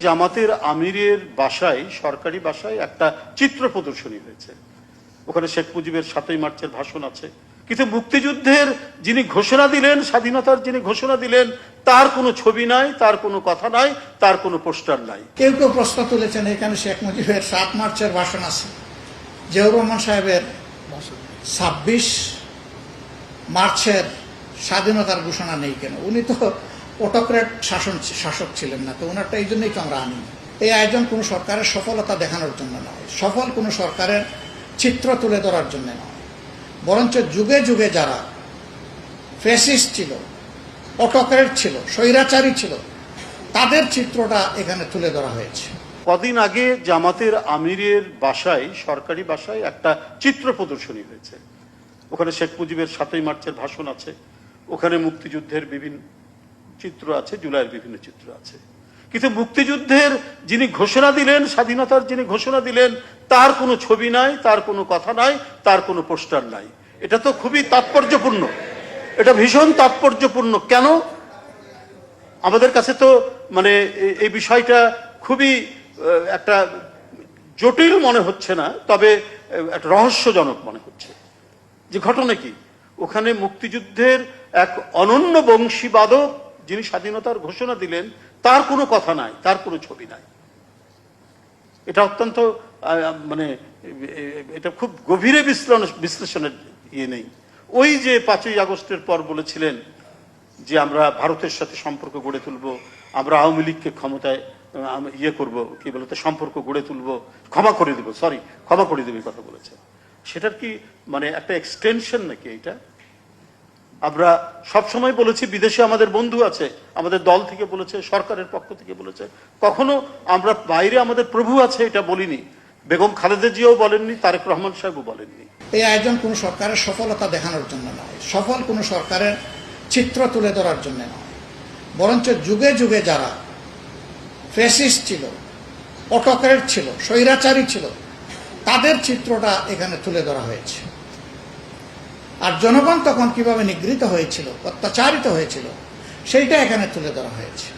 জামাতের আমিরের বাসায়, সরকারি বাসায় একটা চিত্র প্রদর্শনী হয়েছে। ওখানে শেখ মুজিবের 7ই মার্চের ভাষণ আছে, কিন্তু মুক্তিযুদ্ধের যিনি ঘোষণা দিলেন, স্বাধীনতার যিনি ঘোষণা দিলেন, তার কোনো ছবি নাই, তার কোনো কথা নাই, তার কোনো পোস্টার নাই। কেউ কেউ প্রশ্ন তুলেছেন এখানে শেখ মুজিবের 7 মার্চের ভাষণ আছে, জিয়াউর রহমান সাহেবের 26 মার্চের স্বাধীনতার ঘোষণা নেই কেন? উনি তো অটোক্রেট শাসক ছিলেন না, তো ওনারটা এই জন্যই তো আমরা আনি। এই আয়োজন কোনো সরকারের সফলতা দেখানোর জন্য নয়, সফল কোনো সরকারের চিত্র তুলে ধরার জন্য নয়, বরঞ্চ যুগে যুগে যারা ফ্যাসিস্ট ছিল, অটোক্রেট ছিল, স্বৈরাচারী ছিল, তাদের চিত্রটা এখানে তুলে ধরা হয়েছে। কদিন আগে জামাতের আমিরের বাসায়, সরকারি বাসায় একটা চিত্র প্রদর্শনী হয়েছে। ওখানে শেখ মুজিবের 7ই মার্চের ভাষণ আছে, ওখানে মুক্তিযুদ্ধের বিভিন্ন চিত্র আছে, জুলাইয়ের বিভিন্ন চিত্র আছে, কিন্তু মুক্তিযুদ্ধের যিনি ঘোষণা দিলেন, স্বাধীনতার যিনি ঘোষণা দিলেন, তার কোনো ছবি নাই, তার কোনো কথা নাই, তার কোনো পোস্টার নাই। এটা তো খুবই তাৎপর্যপূর্ণ, এটা ভীষণ তাৎপর্যপূর্ণ। কেন? আমাদের কাছে তো মানে এই বিষয়টা খুবই একটা জটিল মনে হচ্ছে না, তবে একটা রহস্যজনক মনে হচ্ছে। যে ঘটনা কি, ওখানে মুক্তিযুদ্ধের এক অনন্য বংশীবাদক যিনি স্বাধীনতার ঘোষণা দিলেন, তার কোনো কথা নাই, তার কোনো ছবি নাই। এটা অত্যন্ত মানে এটা খুব গভীরে বিশ্লেষণের ইয়ে নেই। ওই যে 5ই আগস্টের পর বলেছিলেন যে আমরা ভারতের সাথে সম্পর্ক গড়ে তুলবো, আমরা আওয়ামী লীগকে ক্ষমতায় ইয়ে করব, কি বলতে, সম্পর্ক গড়ে তুলবো, ক্ষমা করে দেবো, ক্ষমা করে দেবে কথা বলেছে। সেটার কি মানে একটা এক্সটেনশন নাকি এটা? আমরা সবসময় বলেছি বিদেশে আমাদের বন্ধু আছে, আমাদের দল থেকে বলেছে, সরকারের পক্ষ থেকে বলেছে, কখনো আমরা বাইরে আমাদের প্রভু আছে এটা বলিনি। বেগম খালেদা জিয়াও বলেননি, তারেক রহমান সাহেবও বলেননি। এই আয়োজন কোনো সরকারের সফলতা দেখানোর জন্য নয়, সফল কোনো সরকারের চিত্র তুলে ধরার জন্য নয়, বরঞ্চ যুগে যুগে যারা ফ্যাসিস্ট ছিল, অটোক্রেট ছিল, স্বৈরাচারী ছিল, তাদের চিত্রটা এখানে তুলে ধরা হয়েছে। আর জনগণ তখন কিভাবে নিগৃহীত হয়েছিল, অত্যাচারিত হয়েছিল, সেইটা এখানে তুলে ধরা হয়েছে।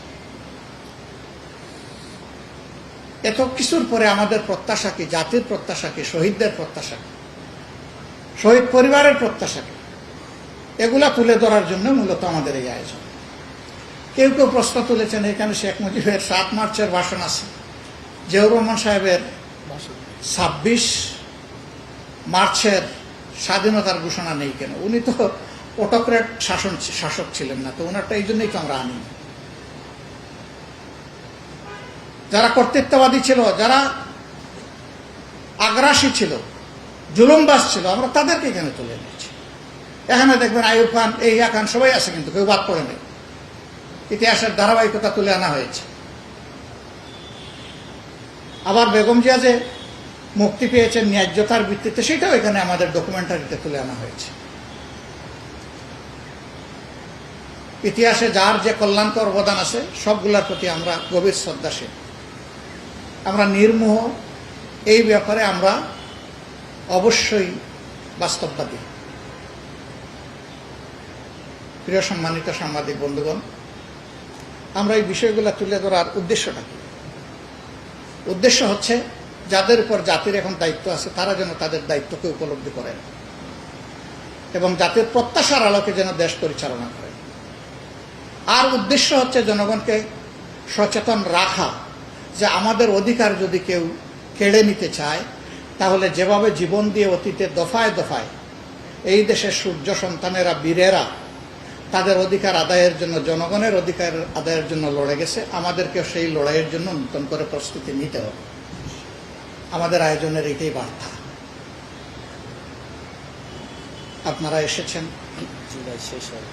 এত কিছুর পরে আমাদের প্রত্যাশা কি? জাতির প্রত্যাশা কি? শহীদদের প্রত্যাশা কি? শহীদ পরিবারের প্রত্যাশা কি? এগুলা তুলে ধরার জন্য মূলত আমাদের এই আয়োজন। কেউ কেউ প্রশ্ন তুলেছেন এখানে শেখ মুজিবের 7 মার্চের ভাষণ আছে, জিয়াউর রহমান সাহেবের 26 মার্চের স্বাধীনতার ঘোষণা নেই কেন? উনি তো অটোক্রেট শাসক ছিলেন না, তো ওনারটা এই জন্যই তো আমরা আনি। যারা কর্তৃত্ববাদী ছিল, যারা আগ্রাসী ছিল, জুলুমবাজ ছিল, আমরা তাদেরকে এখানে তুলে নিয়েছি। এখানে দেখবেন আইয়ুব খান, ইয়া খান সবাই আছে, কিন্তু কেউ বাদ পড়ে নেই। ইতিহাসের ধারাবাহিকতা তুলে আনা হয়েছে। আবার বেগম জিয়া যে মুক্তি পেয়েছেন ন্যায্যতার ভিত্তিতে, সেটাও এখানে আমাদের ডকুমেন্টারিতে তুলে আনা হয়েছে। ইতিহাসে যার যে কল্যাণকর অবদান আছে, সবগুলোর প্রতি আমরা গভীর শ্রদ্ধাশীল, আমরা নির্মোহ। এই ব্যাপারে আমরা অবশ্যই বাস্তববাদী। প্রিয় সম্মানিত সাংবাদিক বন্ধুগণ, আমরা এই বিষয়গুলো তুলে ধরার উদ্দেশ্যটা কি? উদ্দেশ্য হচ্ছে যাদের উপর জাতির এখন দায়িত্ব আছে, তারা যেন তাদের দায়িত্বকে উপলব্ধি করেন এবং জাতির প্রত্যাশার আলোকে যেন দেশ পরিচালনা করেন। আর উদ্দেশ্য হচ্ছে জনগণকে সচেতন রাখা যে আমাদের অধিকার যদি কেউ কেড়ে নিতে চায়, তাহলে যেভাবে জীবন দিয়ে অতীতে দফায় দফায় এই দেশের সূর্য সন্তানেরা, বীরেরা তাদের অধিকার আদায়ের জন্য, জনগণের অধিকার আদায়ের জন্য লড়ে গেছে, আমাদেরকেও সেই লড়াইয়ের জন্য নতুন করে প্রস্তুতি নিতে হবে। আমাদের আয়োজনের এটাই বার্তা। আপনারা এসেছেন, জুলাই শেষ হয়।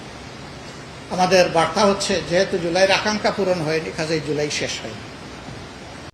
আমাদের বার্তা হচ্ছে যেহেতু জুলাইয়ের আকাঙ্ক্ষা পূরণ হয়নি, কাজেই জুলাই শেষ হয়নি।